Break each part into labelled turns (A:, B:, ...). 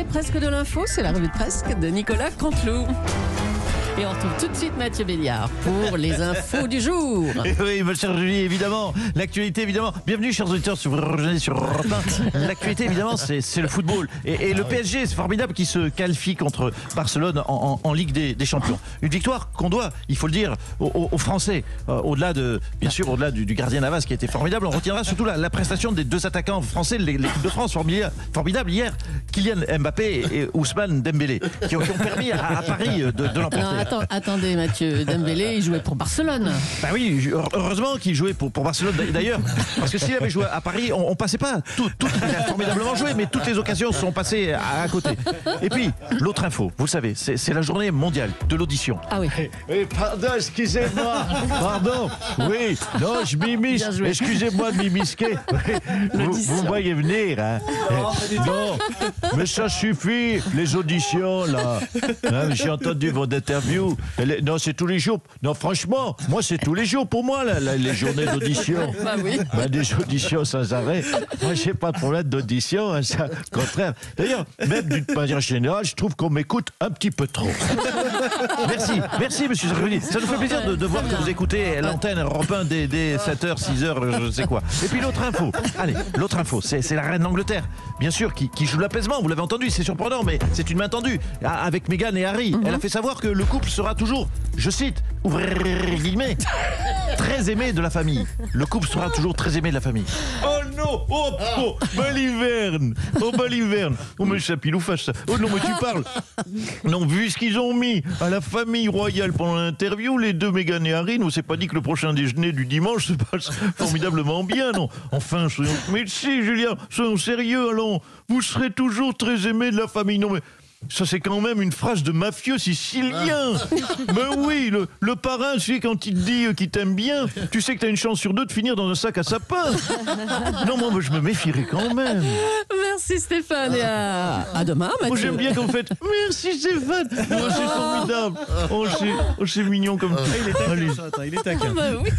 A: presque de l'info, c'est la revue de presse de Nicolas Canteloup. Et on retrouve tout de suite Mathieu Béliard pour les infos du jour.
B: Oui, ma chère Julie, évidemment. L'actualité, évidemment. Bienvenue, chers auditeurs, si vous rejoignez sur Europe 1. L'actualité, évidemment, c'est le football. Et le PSG, c'est formidable, qui se qualifie contre Barcelone en Ligue des Champions. Une victoire qu'on doit, il faut le dire, aux Français. Au-delà bien sûr, au-delà du gardien Navas, qui a été formidable. On retiendra surtout la prestation des deux attaquants français, l'équipe de France, formidable hier. Kylian Mbappé et Ousmane Dembélé, qui ont permis à Paris de l'emporter.
A: Attendez, Mathieu, Dembélé, il jouait pour Barcelone.
B: Bah oui, heureusement qu'il jouait pour Barcelone d'ailleurs, parce que s'il avait joué à Paris, on passait pas il a formidablement joué, mais toutes les occasions sont passées à côté. Et puis, l'autre info, vous le savez, c'est la journée mondiale de l'audition.
A: Ah oui.
B: Oui, pardon, excusez-moi, pardon, oui, non, je m'immisce, excusez-moi de m'immisquer. Vous me voyez venir, hein. Non, mais ça suffit, les auditions, là. Hein, j'ai entendu votre interview. Non, c'est tous les jours. Non, franchement, moi, c'est tous les jours pour moi, les journées d'audition.
A: Bah oui.
B: Bah, des auditions sans arrêt. Moi, j'ai pas de problème d'audition, hein, ça, au contraire. D'ailleurs, même d'une manière générale, je trouve qu'on m'écoute un petit peu trop. Merci, monsieur Sarkozy. Ça nous fait plaisir de voir que vous écoutez l'antenne Europe 1 dès 7h, 6h, je sais quoi. Et puis l'autre info. Allez, l'autre info, c'est la reine d'Angleterre, bien sûr, qui joue l'apaisement. Vous l'avez entendu, c'est surprenant, mais c'est une main tendue avec Meghan et Harry. Elle a fait savoir que le couple sera toujours, je cite, ouvrez les guillemets, très aimé de la famille. Le couple sera toujours très aimé de la famille. Oh non, baliverne, oh mais ça pile ou face ça. Oh non mais tu parles. Non, vu ce qu'ils ont mis à la famille royale pendant l'interview, les deux Meghan et Harry, nous s'est pas dit que le prochain déjeuner du dimanche se passe formidablement bien, non. Enfin, mais si Julien, soyons sérieux, allons, vous serez toujours très aimé de la famille. Non mais ça, c'est quand même une phrase de mafieux sicilien. Mais oui, le parrain, tu sais, quand il te dit qu'il t'aime bien, tu sais que t'as une chance sur deux de finir dans un sac à sapin. Non, moi, je me méfierais quand même.
A: Merci Stéphane et à demain, Mathieu.
B: Moi, j'aime bien quand vous faites merci Stéphane. Oh, c'est formidable. Oh, c'est mignon comme
C: il est taquin.
A: Bah oui.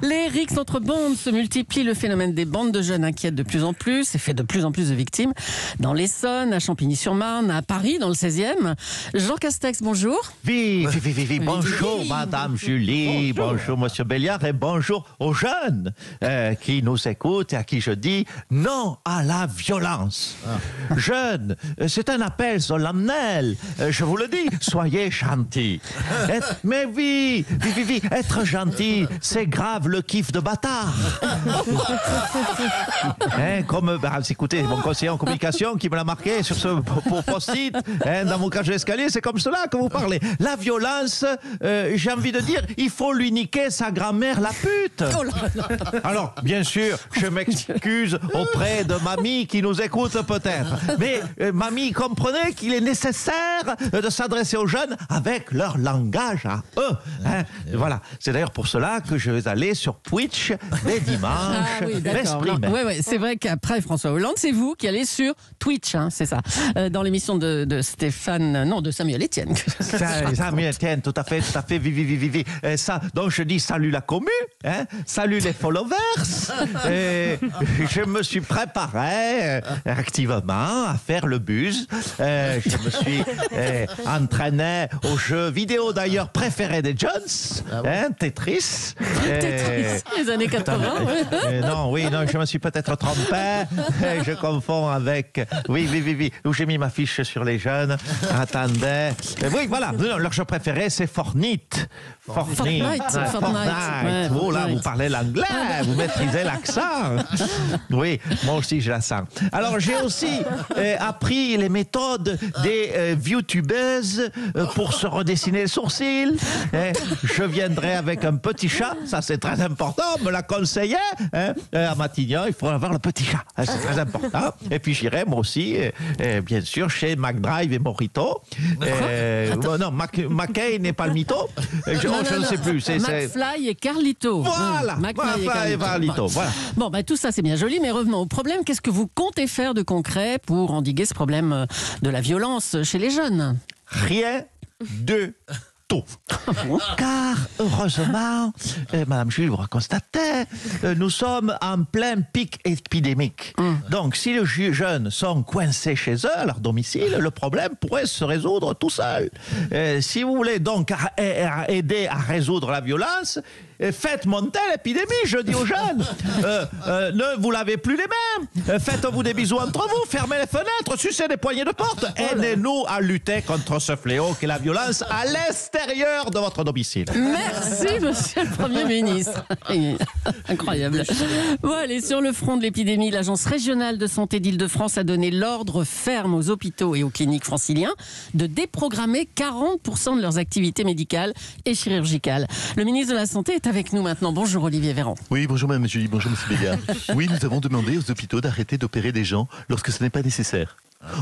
A: Les rixes entre bandes se multiplient. Le phénomène des bandes de jeunes inquiète de plus en plus et fait de plus en plus de victimes. Dans l'Essonne, à Champigny-sur-Marne, à Paris, dans le 16e. Jean Castex, bonjour.
B: Oui. Bonjour, Madame Julie. Bonjour, Monsieur Béliard. Et bonjour aux jeunes qui nous écoutent et à qui je dis non à la violence. Jeunes, c'est un appel solennel. Je vous le dis, soyez gentils. Mais oui, être gentil, c'est grave le kiff de bâtard. Écoutez, mon conseiller en communication qui me l'a marqué sur ce post-it, dans mon cage d'escalier, c'est comme cela que vous parlez. La violence, j'ai envie de dire, il faut lui niquer sa grand-mère la pute. Alors, bien sûr, je m'excuse auprès de mamie qui nous écoute peut-être. Mais mamie, comprenez qu'il est nécessaire de s'adresser aux jeunes avec leur langage à eux. Voilà. C'est d'ailleurs pour cela que je vais aller sur Twitch dès dimanche.
A: Ah oui, d'accord. Oui, c'est vrai qu'après François Hollande, c'est vous qui allez sur Twitch, c'est ça. Dans l'émission de Samuel Etienne.
B: Samuel Etienne, tout à fait, vivi. Ça, donc je dis salut la commu, salut les followers. Je me suis préparé activement à faire le buzz. Je me suis entraîné au jeu vidéo d'ailleurs préféré des Jones, Tetris.
A: Tetris, les années 80.
B: Non, je me suis peut-être trompé. Je confonds avec. Oui, où j'ai mis ma fiche sur les jeunes. Attendez. Oui, voilà. Leur jeu préféré, c'est Fortnite.
A: Fortnite.
B: Oh là, vous parlez l'anglais, vous maîtrisez l'accent. Oui, moi aussi, je la sens. Alors, j'ai aussi appris les méthodes des YouTubeuses pour se redessiner les sourcils. Je viendrai avec un petit chat, ça c'est très important, on me l'a conseillé. À Matignon, il faut avoir le petit chat, c'est très important. Et puis j'irai moi aussi, bien sûr, chez McDrive et Morito. Non, McKay n'est pas le mytho. Je ne sais plus.
A: McFly et Carlito.
B: Voilà, McFly et Carlito. Voilà.
A: Bon, tout ça c'est bien joli, mais revenons au problème. Qu'est-ce que vous comptez faire de concret pour endiguer ce problème de la violence chez les jeunes ?
B: Rien de tout. tôt. Car, heureusement, Madame Jules vous le constatez, nous sommes en plein pic épidémique. Donc, si les jeunes sont coincés chez eux, à leur domicile, le problème pourrait se résoudre tout seul. Si vous voulez donc aider à résoudre la violence, faites monter l'épidémie, je dis aux jeunes. Ne vous lavez plus les mains. Faites-vous des bisous entre vous. Fermez les fenêtres. Sucez des poignées de porte. Aidez-nous à lutter contre ce fléau qu'est la violence à l'extérieur de votre domicile.
A: Merci, monsieur le Premier ministre. Incroyable. Bon, allez, sur le front de l'épidémie, l'Agence régionale de santé d'Île-de-France a donné l'ordre ferme aux hôpitaux et aux cliniques franciliens de déprogrammer 40% de leurs activités médicales et chirurgicales. Le ministre de la Santé est avec nous maintenant. Bonjour Olivier Véran.
D: Oui, bonjour Mme Julie, bonjour Monsieur Béliard. Oui, nous avons demandé aux hôpitaux d'arrêter d'opérer des gens lorsque ce n'est pas nécessaire.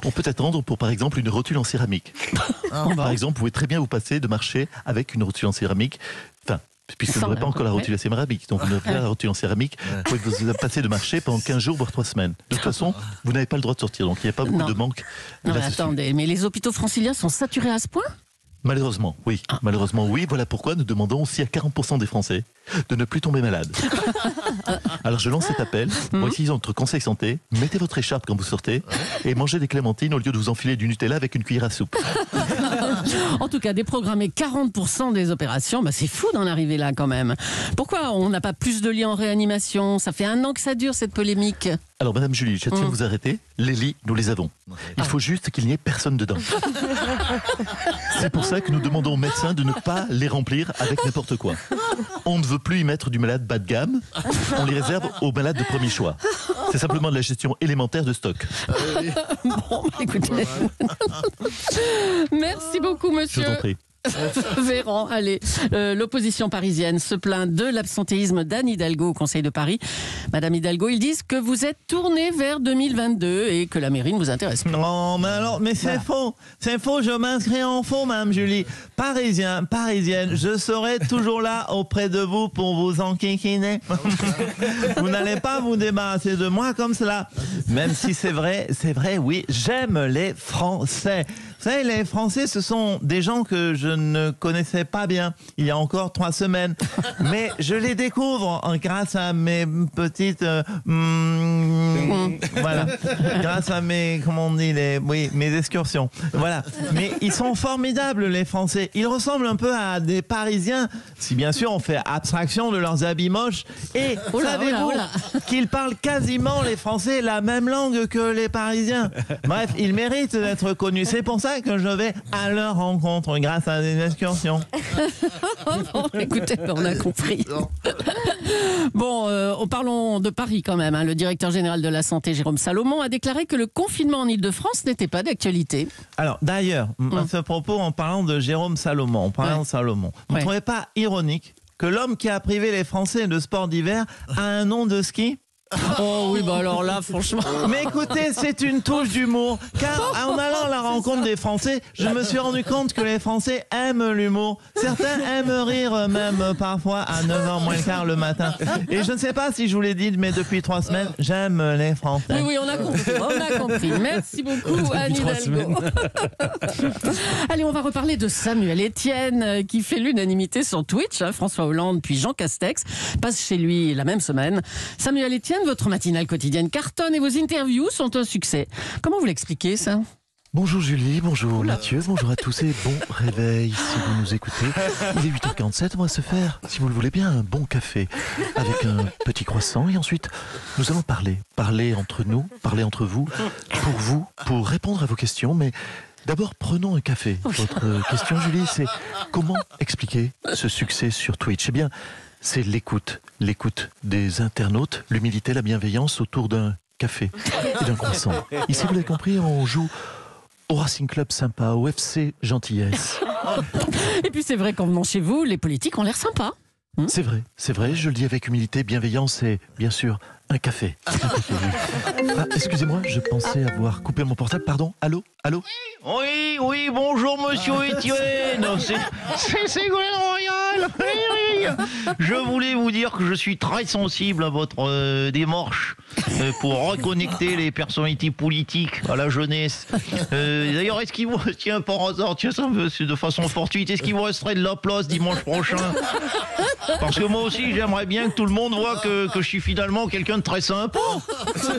D: On peut attendre pour, par exemple, une rotule en céramique. Par exemple, vous pouvez très bien vous passer de marcher avec une rotule en céramique. Enfin, puisque vous n'aurez pas encore la rotule en céramique. Donc, vous n'aurez pas la rotule en céramique. Vous pouvez vous passer de marcher pendant 15 jours, voire 3 semaines. De toute façon, vous n'avez pas le droit de sortir. Donc, il n'y a pas beaucoup de manque.
A: Non, mais attendez, mais les hôpitaux franciliens sont saturés à ce point ?
D: Malheureusement, oui. Malheureusement, oui. Voilà pourquoi nous demandons aussi à 40% des Français de ne plus tomber malades. Alors je lance cet appel. Voici notre conseil santé. Mettez votre écharpe quand vous sortez et mangez des clémentines au lieu de vous enfiler du Nutella avec une cuillère à soupe.
A: En tout cas, déprogrammer 40% des opérations, c'est fou d'en arriver là quand même. Pourquoi on n'a pas plus de lits en réanimation ? Ça fait 1 an que ça dure cette polémique.
D: Alors Madame Julie, je tiens à vous arrêter. Les lits, nous les avons. Il faut juste qu'il n'y ait personne dedans. C'est pour ça que nous demandons aux médecins de ne pas les remplir avec n'importe quoi. On ne veut plus y mettre du malade bas de gamme. On les réserve aux malades de premier choix. C'est simplement de la gestion élémentaire de stock.
A: Bon, écoutez. Merci beaucoup, monsieur.
D: Je vous en prie.
A: Véran, allez. L'opposition parisienne se plaint de l'absentéisme d'Anne Hidalgo au Conseil de Paris. Madame Hidalgo, ils disent que vous êtes tournée vers 2022 et que la mairie ne vous intéresse pas.
E: Non, mais c'est faux. C'est faux, je m'inscris en faux, Madame Julie. Parisien, parisienne, je serai toujours là auprès de vous pour vous enquiquiner. Vous n'allez pas vous débarrasser de moi comme cela. Même si c'est vrai, oui, j'aime les Français. Vous savez, les Français, ce sont des gens que je ne connaissais pas bien il y a encore 3 semaines. Mais je les découvre grâce à mes petites... voilà. Grâce à mes... Comment on dit mes excursions. Voilà. Mais ils sont formidables, les Français. Ils ressemblent un peu à des Parisiens, si bien sûr on fait abstraction de leurs habits moches. Et savez-vous qu'ils parlent quasiment, les Français, la même langue que les Parisiens. Bref, ils méritent d'être connus. C'est pour ça que je vais à leur rencontre grâce à des excursions.
A: Bon, écoutez, on a compris. Bon, parlons de Paris quand même. Le directeur général de la Santé, Jérôme Salomon, a déclaré que le confinement en Île-de-France n'était pas d'actualité.
E: Alors, d'ailleurs, à ce propos, en parlant de Jérôme Salomon, vous ne trouvez pas ironique que l'homme qui a privé les Français de sport d'hiver a un nom de ski ?
A: Oh oui, alors là, franchement...
E: Mais écoutez, c'est une touche d'humour, car en allant à la rencontre des Français, je me suis rendu compte que les Français aiment l'humour. Certains aiment rire même parfois à 9h moins le quart le matin. Et je ne sais pas si je vous l'ai dit, mais depuis 3 semaines, j'aime les Français.
A: Oui, on a compris. Merci beaucoup, Anne Hidalgo. Allez, on va reparler de Samuel Etienne, qui fait l'unanimité sur Twitch. François Hollande, puis Jean Castex passent chez lui la même semaine. Samuel Etienne, votre matinale quotidienne cartonne et vos interviews sont un succès. Comment vous l'expliquez, ça ?
D: Bonjour Julie, bonjour Mathieu, bonjour à tous et bon réveil si vous nous écoutez. Il est 8h47, on va se faire, si vous le voulez bien, un bon café avec un petit croissant et ensuite nous allons parler entre nous, parler entre vous, pour répondre à vos questions, mais d'abord prenons un café. Votre question Julie, c'est comment expliquer ce succès sur Twitch ? Eh bien, c'est l'écoute des internautes, l'humilité, la bienveillance autour d'un café et d'un croissant. Ici, vous l'avez compris, on joue au Racing Club sympa, au FC Gentillesse.
A: Et puis c'est vrai qu'en venant chez vous, les politiques ont l'air sympas.
D: C'est vrai, je le dis avec humilité, bienveillance et bien sûr un café. Ah, excusez-moi, je pensais avoir coupé mon portable, pardon, allô ?
E: Oui, bonjour monsieur Etienne, c'est Ségolène Royal. Royal. Oui. Je voulais vous dire que je suis très sensible à votre démarche pour reconnecter les personnalités politiques à la jeunesse. D'ailleurs, est-ce qu'il vous, tiens, par hasard, tiens, ça de façon fortuite, est-ce qu'il vous resterait de la place dimanche prochain? Parce que moi aussi, j'aimerais bien que tout le monde voit que je suis finalement quelqu'un de très sympa.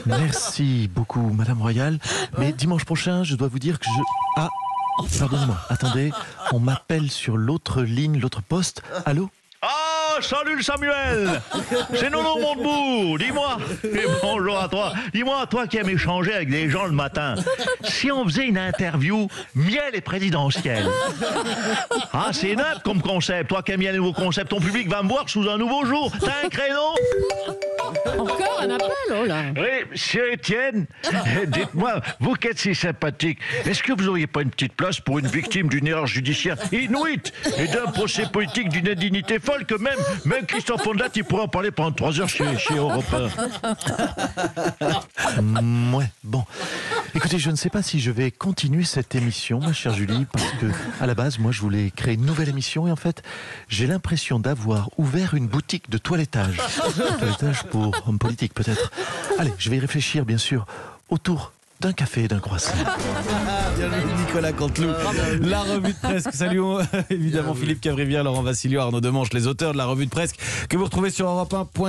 D: Merci beaucoup, Madame Royal. Mais dimanche prochain, je dois vous dire que je... Ah, pardonnez-moi, attendez, on m'appelle sur l'autre ligne, l'autre poste. Allô?
B: Ah, salut Samuel. C'est Nono Montebourg. Dis-moi. Et bonjour à toi. Dis-moi, toi qui aimes échanger avec des gens le matin, si on faisait une interview miel et présidentielle. Ah, c'est nappe comme concept. Toi qui aimes bien les nouveaux concepts, ton public va me voir sous un nouveau jour. T'as un créneau?
A: Encore un appel, oh là.
B: Oui, monsieur Étienne, dites-moi, vous qui êtes si sympathique, est-ce que vous n'auriez pas une petite place pour une victime d'une erreur judiciaire inouïe et d'un procès politique d'une indignité folle que même Christophe Ondelat, il pourrait en parler pendant 3 heures chez Europe
D: 1. Ouais, bon. Écoutez, je ne sais pas si je vais continuer cette émission, ma chère Julie, parce que, à la base, moi, je voulais créer une nouvelle émission et en fait, j'ai l'impression d'avoir ouvert une boutique de toilettage. Toilettage pour hommes politiques, peut-être. Allez, je vais y réfléchir, bien sûr, autour d'un café et d'un croissant.
C: Bien joué, Nicolas Canteloup. La revue de presse. Saluons évidemment Philippe Cavrivière, Laurent Vassilio, Arnaud Demanche, les auteurs de la revue de presse que vous retrouvez sur Europe 1.fr.